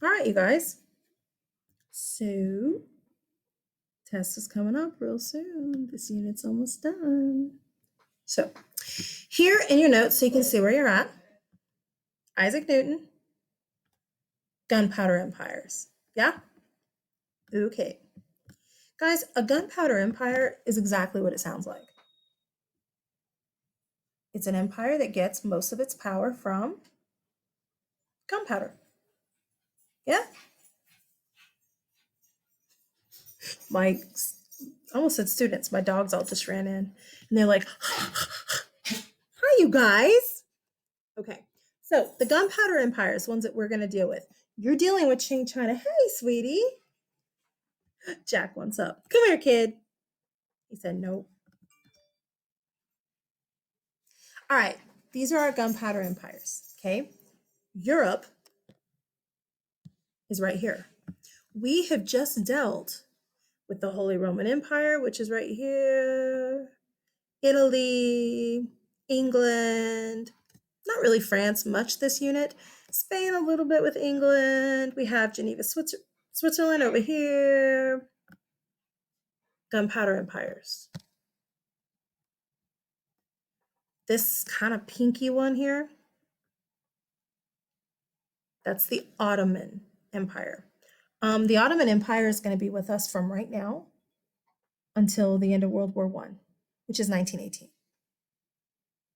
All right, you guys. So, test is coming up real soon. This unit's almost done. So, here in your notes, so you can see where you're at, Isaac Newton, Gunpowder Empires. Yeah? Okay. Guys, a gunpowder empire is exactly what it sounds like. It's an empire that gets most of its power from gunpowder. Yeah? My, I almost said students, my dogs all just ran in and they're like, hi, you guys. Okay, so the gunpowder empires, ones that we're going to deal with. You're dealing with Qing China. Hey, sweetie. Jack, what's up? Come here, kid. He said no. All right, these are our gunpowder empires. Okay, Europe is right here. We have just dealt with the Holy Roman Empire, which is right here. Italy, England, not really France much this unit. Spain a little bit with England. We have Geneva, Switzerland over here. Gunpowder empires. This kind of pinky one here, that's the Ottoman Empire. The Ottoman Empire is going to be with us from right now until the end of World War I, which is 1918.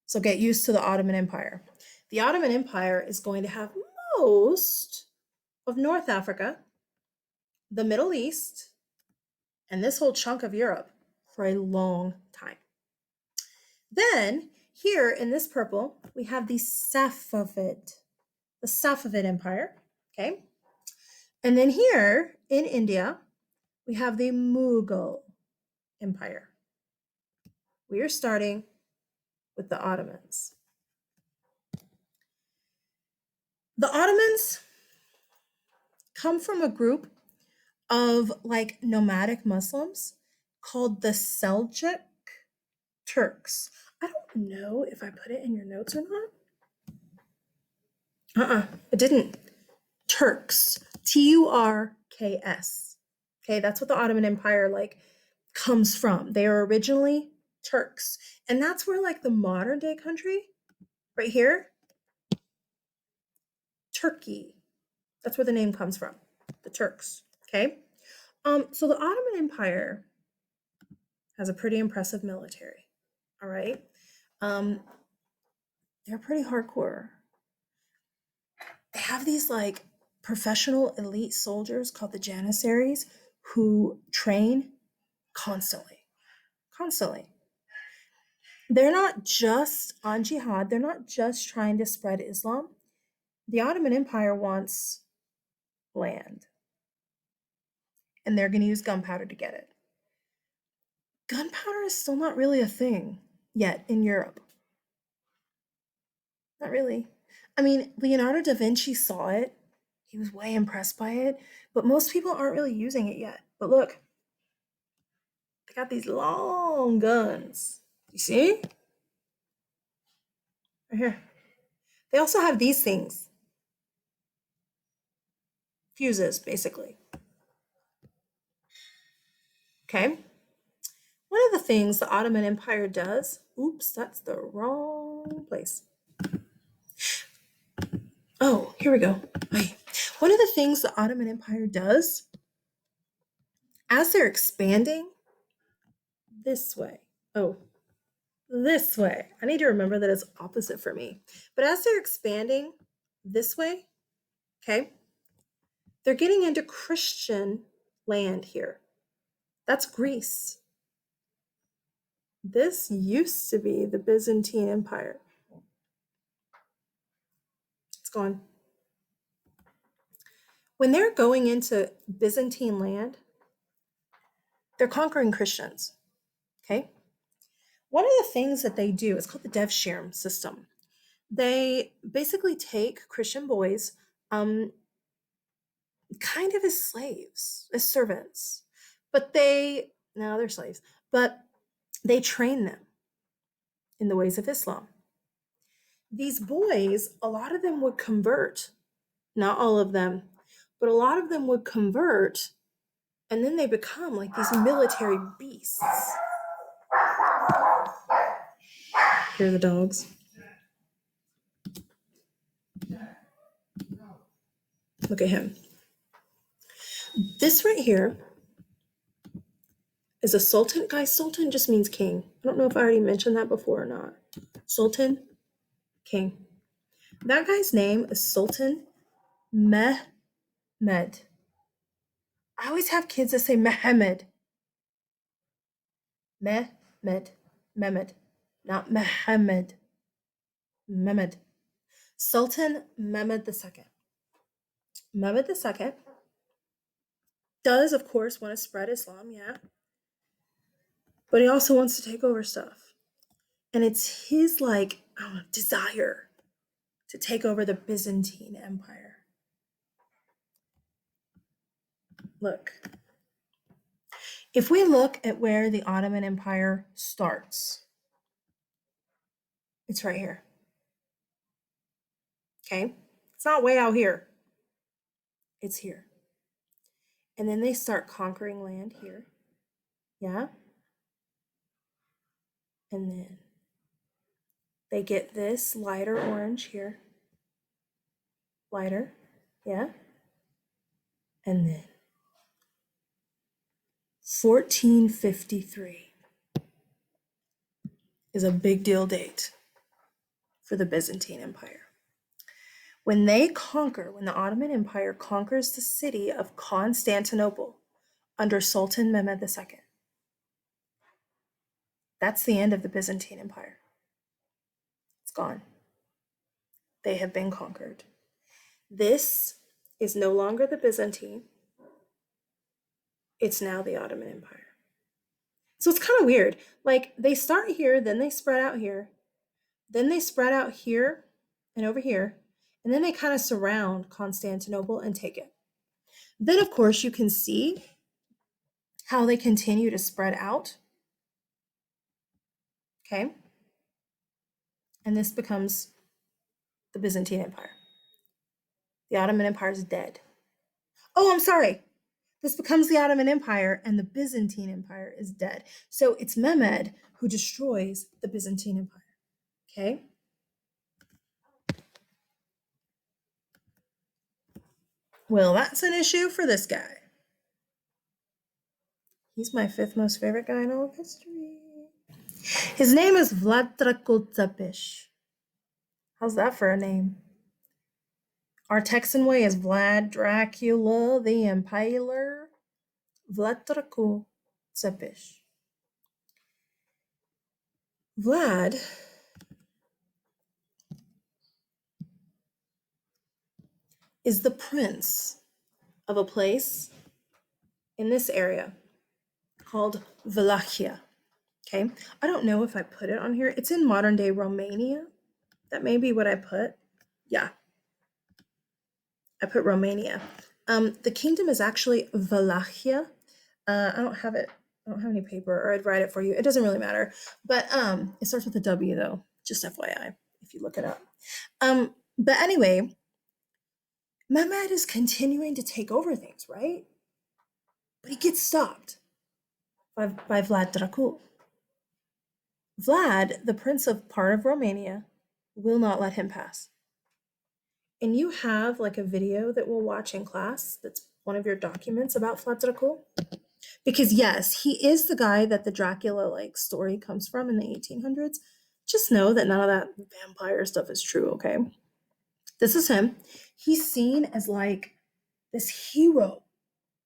So get used to the Ottoman Empire. The Ottoman Empire is going to have most of North Africa, the Middle East, and this whole chunk of Europe for a long time. Then here in this purple, we have the Safavid Empire, okay? And then here in India, we have the Mughal Empire. We are starting with the Ottomans. The Ottomans come from a group of like nomadic Muslims called the Seljuk Turks. I don't know if I put it in your notes or not. It didn't. Turks. Turks. Okay, that's what the Ottoman Empire like comes from. They are originally Turks. And that's where like the modern day country, right here, Turkey. That's where the name comes from. The Turks. Okay. So the Ottoman Empire has a pretty impressive military. All right. Um, they're pretty hardcore. They have these like professional elite soldiers called the Janissaries who train constantly. Constantly. They're not just on jihad, they're not just trying to spread Islam. The Ottoman Empire wants land, and they're going to use gunpowder to get it. Gunpowder is still not really a thing yet in Europe. Not really. I mean, Leonardo da Vinci saw it. He was way impressed by it, but most people aren't really using it yet. But look, they got these long guns. You see? Right here. They also have these things. Fuses, basically. Okay? One of the things the Ottoman Empire does, oops, that's the wrong place. Oh, here we go. Wait. One of the things the Ottoman Empire does, as they're expanding this way, this way. I need to remember that it's opposite for me. But as they're expanding this way, okay, they're getting into Christian land here. That's Greece. This used to be the Byzantine Empire. It's gone. When they're going into Byzantine land, they're conquering Christians. Okay? One of the things that they do is called the Devshirm system. They basically take Christian boys kind of as slaves, as servants. But they're slaves, but they train them in the ways of Islam. These boys, a lot of them would convert, not all of them, but a lot of them would convert and then they become like these military beasts. Hear the dogs? Look at him. This right here is a sultan. Guys, sultan just means king. I don't know if I already mentioned that before or not. Sultan, king. That guy's name is Sultan Mehmed. I always have kids that say Mehmed. Mehmed, not Mehmed. Mehmed. Sultan Mehmed II. Mehmed II does, of course, want to spread Islam, yeah, but he also wants to take over stuff. And it's his, like, I don't know, desire to take over the Byzantine Empire. Look, if we look at where the Ottoman Empire starts, it's right here. Okay? It's not way out here. It's here. And then they start conquering land here. Yeah? And then they get this lighter orange here. Lighter. Yeah? And then 1453 is a big deal date for the Byzantine Empire. When the Ottoman Empire conquers the city of Constantinople under Sultan Mehmed II, that's the end of the Byzantine Empire. It's gone. They have been conquered. This is no longer the Byzantine. It's now the Ottoman Empire. So it's kind of weird. Like, they start here, then they spread out here, then they spread out here and over here, and then they kind of surround Constantinople and take it. Then, of course, you can see how they continue to spread out. Okay? And this becomes the Byzantine Empire. The Ottoman Empire is dead. Oh, I'm sorry. This becomes the Ottoman Empire and the Byzantine Empire is dead. So it's Mehmed who destroys the Byzantine Empire. Okay? Well, that's an issue for this guy. He's my 5th most favorite guy in all of history. His name is Vlad Dracul. How's that for a name? Our Texan way is Vlad Dracula the Impaler. Vlad Dracul. Vlad is the prince of a place in this area called Wallachia. Okay, I don't know if I put it on here. It's in modern day Romania. That may be what I put. Yeah, I put Romania. The kingdom is actually Wallachia. I don't have it. I don't have any paper, or I'd write it for you. It doesn't really matter. But it starts with a W though. Just FYI, if you look it up. But anyway, Mehmed is continuing to take over things, right? But he gets stopped by Vlad Dracul. Vlad, the prince of part of Romania, will not let him pass. And you have like a video that we'll watch in class that's one of your documents about Vlad Dracul. Because yes, he is the guy that the Dracula like story comes from in the 1800s. Just know that none of that vampire stuff is true, okay? This is him. He's seen as like this hero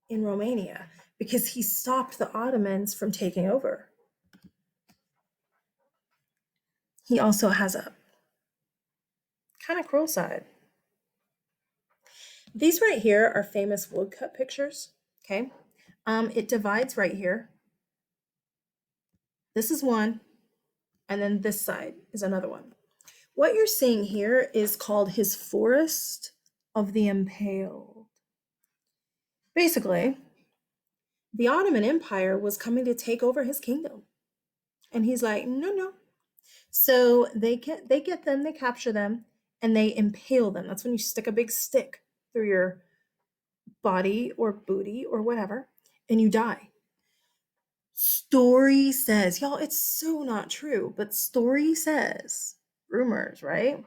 in Romania because he stopped the Ottomans from taking over. He also has a kind of cruel side. These right here are famous woodcut pictures, okay? It divides right here. This is one, and then this side is another one. What you're seeing here is called his Forest of the Impaled. Basically, the Ottoman Empire was coming to take over his kingdom. And he's like, no. So they get them, they capture them, and they impale them. That's when you stick a big stick through your body or booty or whatever, and you die. Story says, y'all, it's so not true, but story says, rumors, right?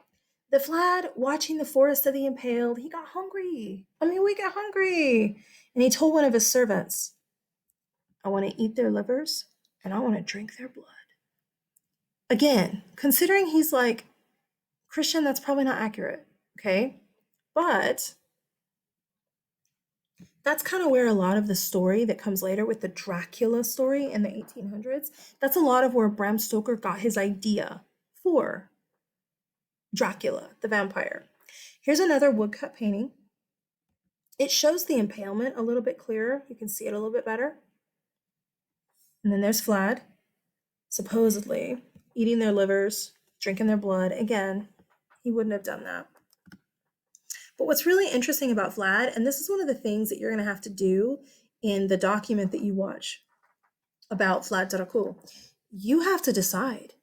The Vlad, watching the forest of the impaled, he got hungry. I mean, we got hungry. And he told one of his servants, I want to eat their livers and I want to drink their blood. Again, considering he's like Christian, that's probably not accurate, okay? But that's kind of where a lot of the story that comes later with the Dracula story in the 1800s, that's a lot of where Bram Stoker got his idea for Dracula, the vampire. Here's another woodcut painting. It shows the impalement a little bit clearer. You can see it a little bit better. And then there's Vlad, supposedly eating their livers, drinking their blood. Again, he wouldn't have done that. But what's really interesting about Vlad, and this is one of the things that you're going to have to do in the document that you watch about Vlad Dracul, you have to decide,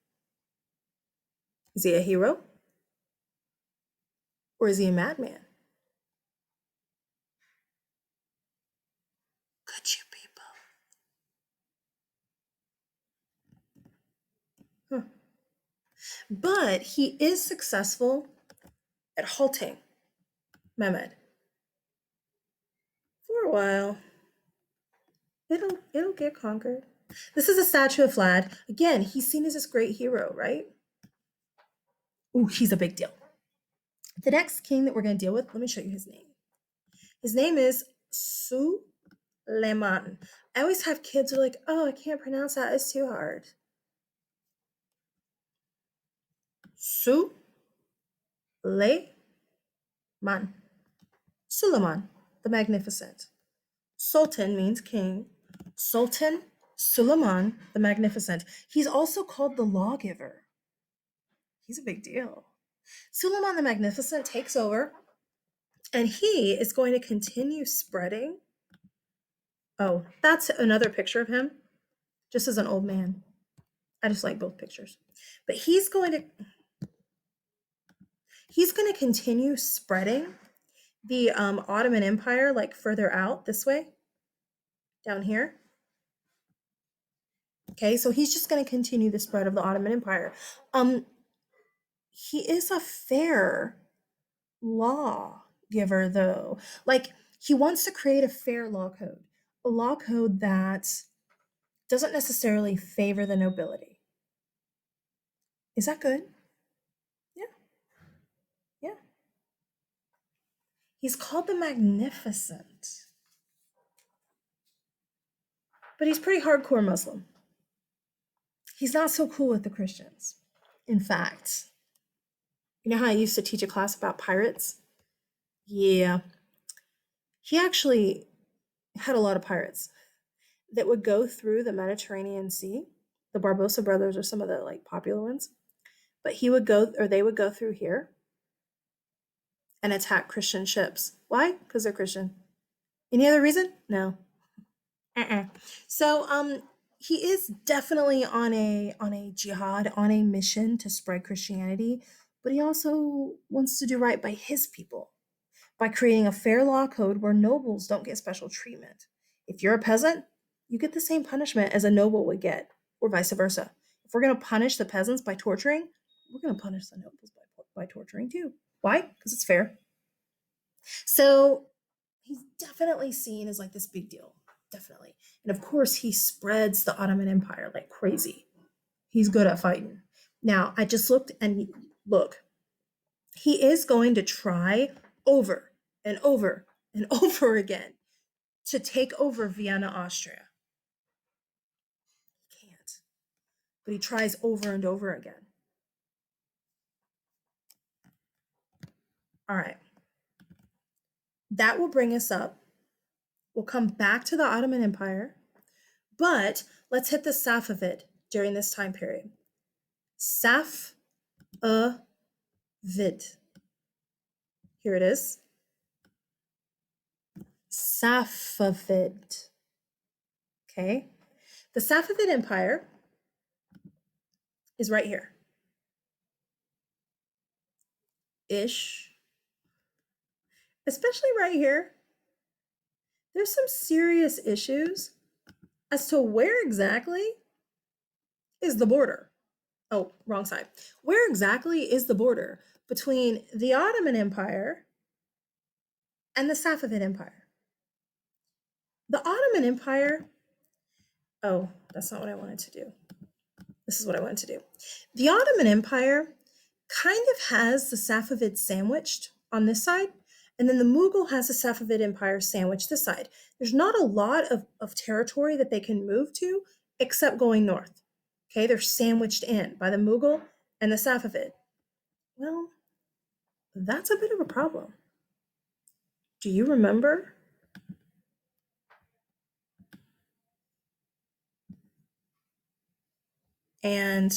is he a hero or is he a madman? Could you people? Huh. But he is successful at halting Mehmed for a while. It'll get conquered. This is a statue of Vlad. Again, he's seen as this great hero, right? Ooh, he's a big deal. The next king that we're going to deal with, let me show you his name. His name is Suleiman. I always have kids who are like, oh, I can't pronounce that. It's too hard. Suleiman. Suleiman, the Magnificent. Sultan means king. Sultan Suleiman the Magnificent. He's also called the lawgiver. He's a big deal. Suleiman the Magnificent takes over, and he is going to continue spreading. Oh, that's another picture of him, just as an old man. I just like both pictures. But he's going to continue spreading the Ottoman Empire, like further out this way, down here. Okay, so he's just going to continue the spread of the Ottoman Empire. He is a fair law giver, though. Like, he wants to create a fair law code, a law code that doesn't necessarily favor the nobility. Is that good? Yeah. Yeah. He's called the Magnificent, but he's pretty hardcore Muslim. He's not so cool with the Christians. In fact, you know how I used to teach a class about pirates? Yeah. He actually had a lot of pirates that would go through the Mediterranean Sea. The Barbosa brothers are some of the like popular ones. But he would go, or they would go through here and attack Christian ships. Why? Because they're Christian. Any other reason? No. Uh-uh. So he is definitely on a jihad, on a mission to spread Christianity, but he also wants to do right by his people by creating a fair law code where nobles don't get special treatment. If you're a peasant, you get the same punishment as a noble would get, or vice versa. If we're going to punish the peasants by torturing, we're going to punish the nobles by torturing too. Why? Because it's fair. So he's definitely seen as like this big deal. Definitely. And of course, he spreads the Ottoman Empire like crazy. He's good at fighting. Now, I just looked and look, he is going to try over and over and over again to take over Vienna, Austria. He can't, but he tries over and over again. All right. That will bring us up. We'll come back to the Ottoman Empire, but let's hit the Safavid during this time period. Safavid. Here it is. Safavid. Okay. The Safavid Empire is right here. Ish. Especially right here. there's some serious issues as to where exactly is the border. Oh, wrong side. Where exactly is the border between the Ottoman Empire and the Safavid Empire? The Ottoman Empire, oh, that's not what I wanted to do. This is what I wanted to do. The Ottoman Empire kind of has the Safavid sandwiched on this side, and then the Mughal has the Safavid Empire sandwiched this side. There's not a lot of territory that they can move to except going north. Okay, they're sandwiched in by the Mughal and the Safavid. Well, that's a bit of a problem. Do you remember? And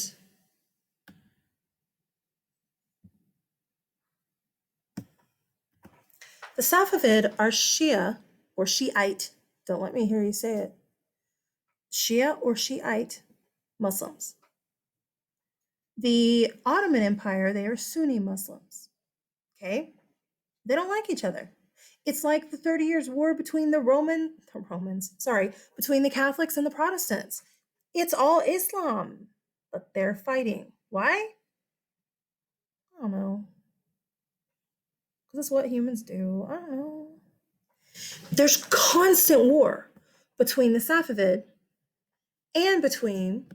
the Safavid are Shia or Shiite. Don't let me hear you say it. Shia or Shiite Muslims. The Ottoman Empire, they are Sunni Muslims. Okay? They don't like each other. It's like the 30 Years' War between between the Catholics and the Protestants. It's all Islam, but they're fighting. Why? I don't know. Because it's what humans do. I don't know. There's constant war between the Safavid and between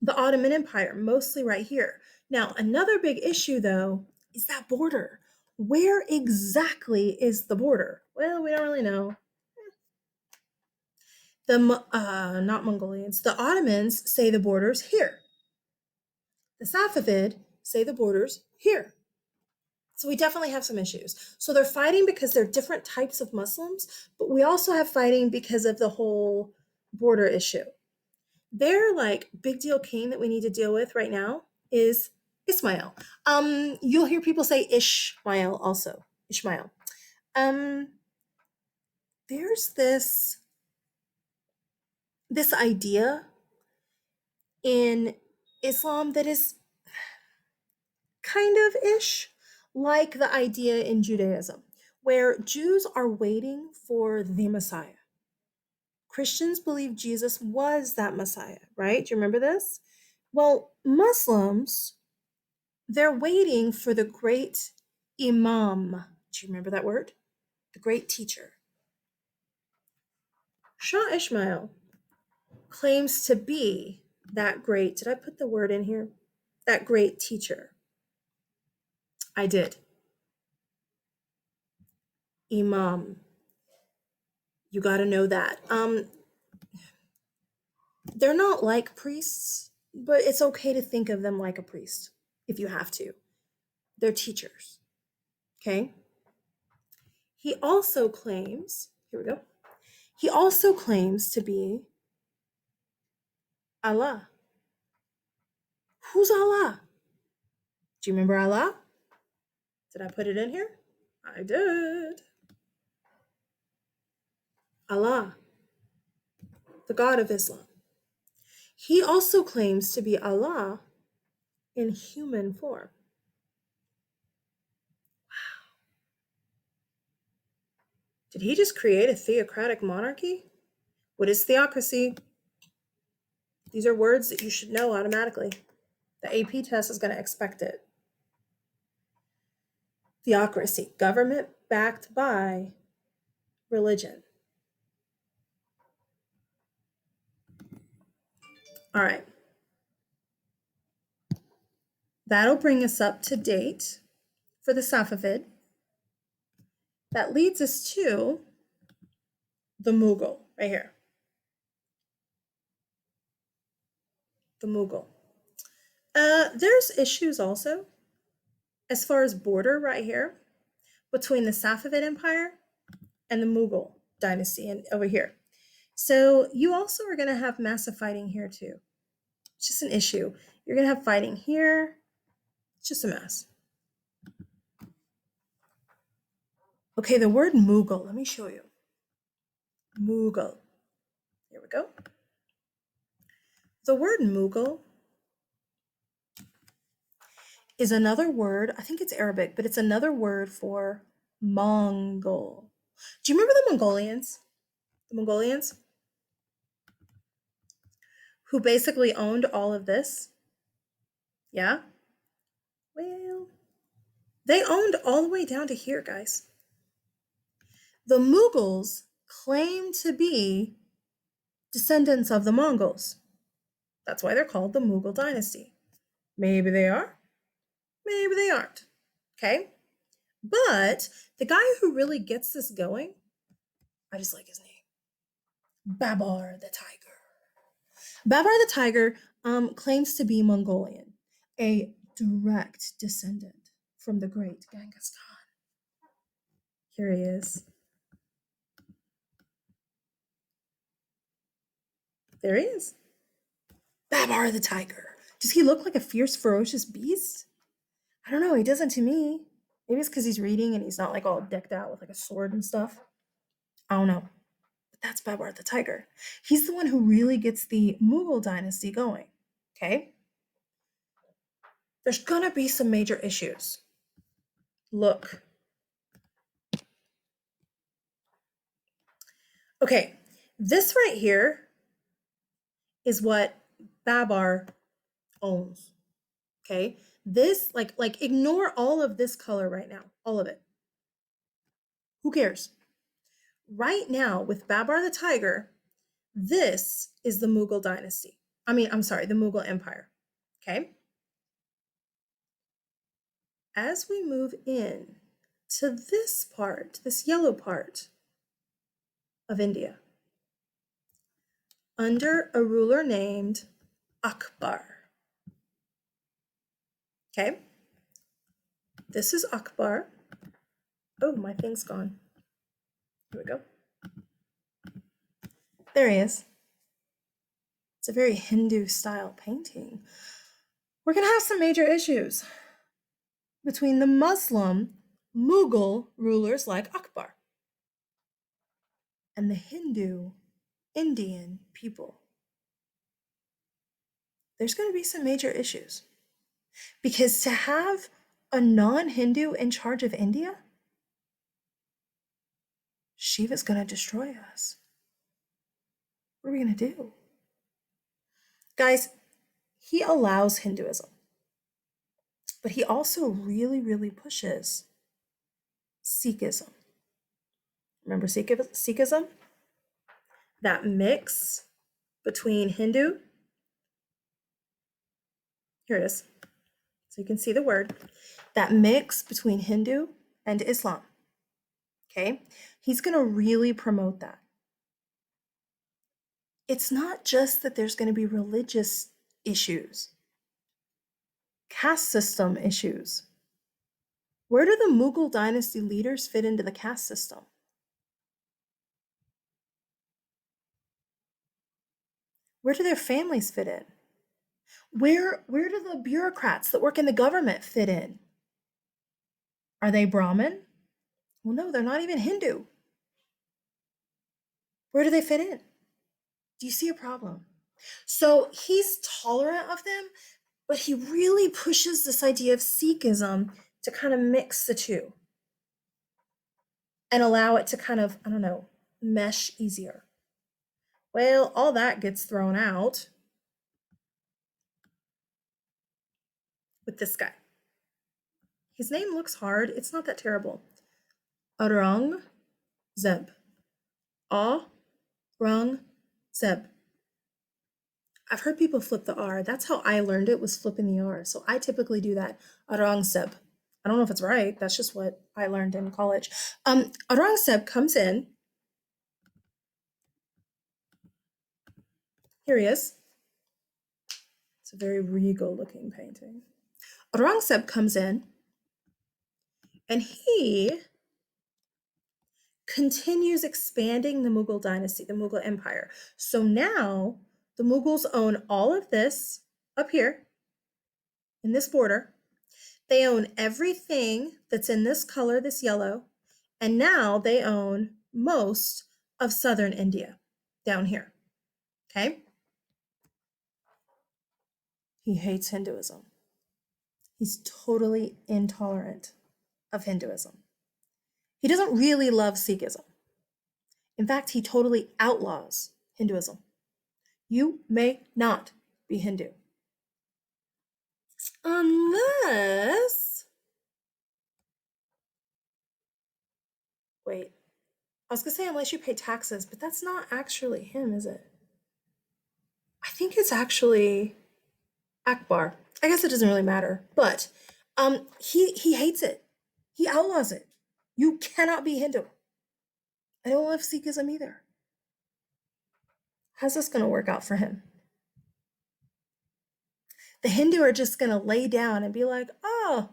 the Ottoman Empire, mostly right here. Now, another big issue, though, is that border. Where exactly is the border? Well, we don't really know. The not Mongolians, the Ottomans say the border's here. The Safavid say the border's here. So we definitely have some issues. So they're fighting because they're different types of Muslims, but we also have fighting because of the whole border issue. Their like big deal king that we need to deal with right now is Ismail. You'll hear people say Ishmael also. Ishmael. Um, there's this idea in Islam that is kind of ish like the idea in Judaism, where Jews are waiting for the Messiah. Christians believe Jesus was that Messiah, right? Do you remember this? Well, Muslims, they're waiting for the great Imam. Do you remember that word? The great teacher. Shah Ishmael claims to be that great. Did I put the word in here? That great teacher. I did. Imam. You got to know that. They're not like priests, but it's okay to think of them like a priest if you have to. They're teachers. Okay? He also claims, here we go. He also claims to be Allah. Who's Allah? Do you remember Allah? Did I put it in here? I did. Allah, the God of Islam. He also claims to be Allah in human form. Did he just create a theocratic monarchy? What is theocracy? These are words that you should know automatically. The AP test is going to expect it. Theocracy, government backed by religion. All right. That'll bring us up to date for the Safavid. That leads us to the Mughal, right here. The Mughal. There's issues also as far as border right here between the Safavid Empire and the Mughal dynasty and over here. So you also are going to have massive fighting here too. It's just an issue. You're going to have fighting here. It's just a mess. Okay, the word Mughal, let me show you. Mughal. Here we go. The word Mughal is another word, I think it's Arabic, but it's another word for Mongol. Do you remember the Mongolians? The Mongolians who basically owned all of this? Yeah? Well, they owned all the way down to here, guys. The Mughals claim to be descendants of the Mongols. That's why they're called the Mughal dynasty. Maybe they are, maybe they aren't. Okay? But the guy who really gets this going, I just like his name, Babar the Tiger. Babar the Tiger claims to be Mongolian, a direct descendant from the great Genghis Khan. Here he is. There he is. Babar the Tiger. Does he look like a fierce, ferocious beast? I don't know. He doesn't to me. Maybe it's because he's reading and he's not like all decked out with like a sword and stuff. I don't know. But that's Babar the Tiger. He's the one who really gets the Mughal dynasty going. Okay? There's gonna be some major issues. Look. Okay, this right here is what Babar owns. Okay? This, like ignore all of this color right now. All of it. Who cares? Right now, with Babar the Tiger, this is the Mughal dynasty. I'm sorry, the Mughal Empire. Okay? As we move in to this part, this yellow part of India, under a ruler named Akbar. Okay? This is Akbar. Oh, my thing's gone. Here we go. There he is. It's a very Hindu style painting. We're going to have some major issues between the Muslim Mughal rulers like Akbar and the Hindu Indian people. There's going to be some major issues because to have a non-Hindu in charge of India, Shiva's going to destroy us. What are we going to do? Guys, he allows Hinduism, but he also really, really pushes Sikhism. Remember Sikhism? That mix between Hindu. Here it is. So you can see the word. That mix between Hindu and Islam. Okay? He's going to really promote that. It's not just that there's going to be religious issues, caste system issues. Where do the Mughal dynasty leaders fit into the caste system? Where do their families fit in? Where do the bureaucrats that work in the government fit in? Are they Brahmin? Well, no, they're not even Hindu. Where do they fit in? Do you see a problem? So he's tolerant of them, but he really pushes this idea of Sikhism to kind of mix the two and allow it to kind of, I don't know, mesh easier. Well, all that gets thrown out with this guy. His name looks hard. It's not that terrible. Aurangzeb. Aurangzeb. I've heard people flip the R. That's how I learned it, was flipping the R. So I typically do that. Aurangzeb. I don't know if it's right. That's just what I learned in college. Aurangzeb comes in. Here he is. It's a very regal looking painting. Aurangzeb comes in and he continues expanding the Mughal dynasty, the Mughal Empire. So now the Mughals own all of this up here in this border. They own everything that's in this color, this yellow, and now they own most of southern India down here. Okay? He hates Hinduism. He's totally intolerant of Hinduism. He doesn't really love Sikhism. In fact, he totally outlaws Hinduism. You may not be Hindu. Unless, wait, I was gonna say unless you pay taxes, but that's not actually him, is it? I think it's actually Akbar. I guess it doesn't really matter, but he hates it. He outlaws it. You cannot be Hindu. I don't love Sikhism either. How's this gonna work out for him? The Hindu are just gonna lay down and be like, "Oh,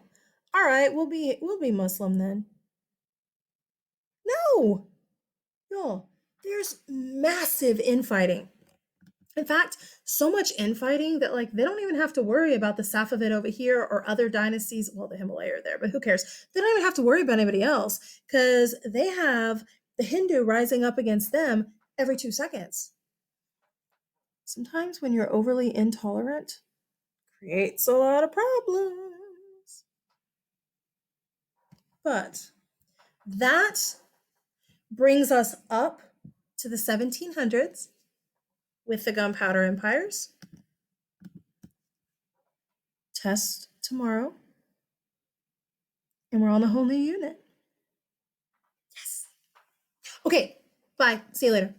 all right, we'll be Muslim then." No, no. There's massive infighting. In fact, so much infighting that like they don't even have to worry about the Safavid over here or other dynasties. Well, the Himalaya are there, but who cares? They don't even have to worry about anybody else because they have the Hindu rising up against them every 2 seconds. Sometimes when you're overly intolerant, creates a lot of problems. But that brings us up to the 1700s with the Gunpowder Empires. Test tomorrow. And we're on a whole new unit. Yes. Okay, bye. See you later.